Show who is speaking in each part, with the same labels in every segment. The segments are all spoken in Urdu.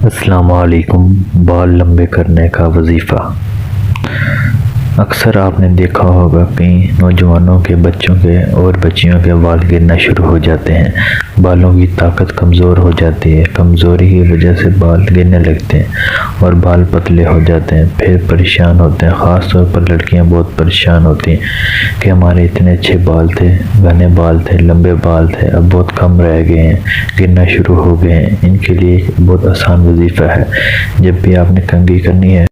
Speaker 1: السلام علیکم۔ بال لمبے کرنے کا وظیفہ۔ اکثر آپ نے دیکھا ہوگا کہ نوجوانوں کے، بچوں کے اور بچیوں کے بال گرنا شروع ہو جاتے ہیں۔ بالوں کی طاقت کمزور ہو جاتی ہے، کمزوری کی وجہ سے بال گرنے لگتے ہیں اور بال پتلے ہو جاتے ہیں، پھر پریشان ہوتے ہیں۔ خاص طور پر لڑکیاں بہت پریشان ہوتی ہیں کہ ہمارے اتنے اچھے بال تھے، گھنے بال تھے، لمبے بال تھے، اب بہت کم رہ گئے ہیں، گرنا شروع ہو گئے ہیں۔ ان کے لیے ایک بہت آسان وظیفہ ہے۔ جب بھی آپ نے کنگھی کرنی ہے،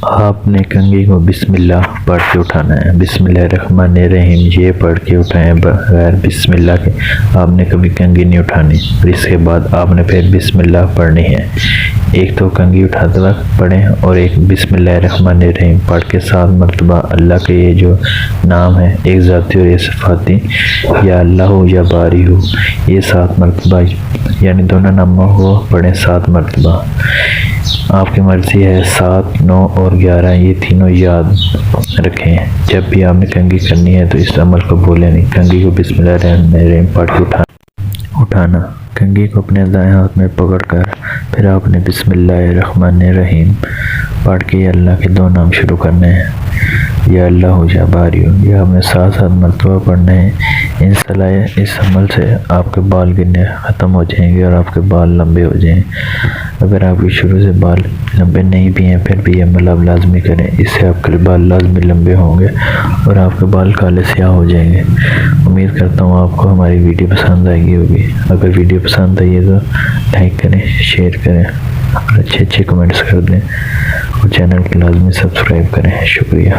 Speaker 1: آپ نے کنگھی کو بسم اللہ پڑھ کے اٹھانا ہے۔ بسم اللہ الرحمن الرحیم یہ پڑھ کے اٹھائیں، بغیر بسم اللہ کے آپ نے کبھی کنگھی نہیں اٹھانی۔ اور اس کے بعد آپ نے پھر بسم اللہ پڑھنی ہے۔ ایک تو کنگھی اٹھاتے وقت پڑھیں اور ایک بسم اللہ الرحمن الرحیم پڑھ کے 7 مرتبہ اللہ کے یہ جو نام ہے، ایک ذاتی اور ایک صفاتی، یا اللہ ہو یا باری ہو، یہ 7 مرتبہ، یعنی دونوں ناموں کو پڑھیں 7 مرتبہ۔ آپ کی مرضی ہے 7، 9 اور 11، یہ تینوں یاد رکھیں۔ جب بھی آپ نے کنگھی کرنی ہے تو اس عمل کو بھولیں نہیں۔ کنگھی کو بسم اللہ الرحمن الرحیم پڑھ کے اٹھانا۔ کنگھی کو اپنے دائیں ہاتھ میں پکڑ کر پھر آپ نے بسم اللہ الرحمن الرحیم پڑھ کے اللہ کے 2 نام شروع کرنے ہیں، یا اللہ ہو یا باری ہو، یہ آپ نے 7 مرتبہ پڑھنے ہیں۔ اس عمل سے آپ کے بال گرنے ختم ہو جائیں گے اور آپ کے بال لمبے ہو جائیں گے۔ اگر آپ کے شروع سے بال لمبے نہیں بھی ہیں پھر بھی یہ عمل آپ لازمی کریں، اس سے آپ کے بال لازمی لمبے ہوں گے اور آپ کے بال کالے سیاہ ہو جائیں گے۔ امید کرتا ہوں آپ کو ہماری ویڈیو پسند آئی ہوگی۔ اگر ویڈیو پسند آئی ہے تو لائک کریں، شیئر کریں اور اچھے کمنٹس کر دیں اور چینل کو لازمی سبسکرائب کریں۔ شکریہ۔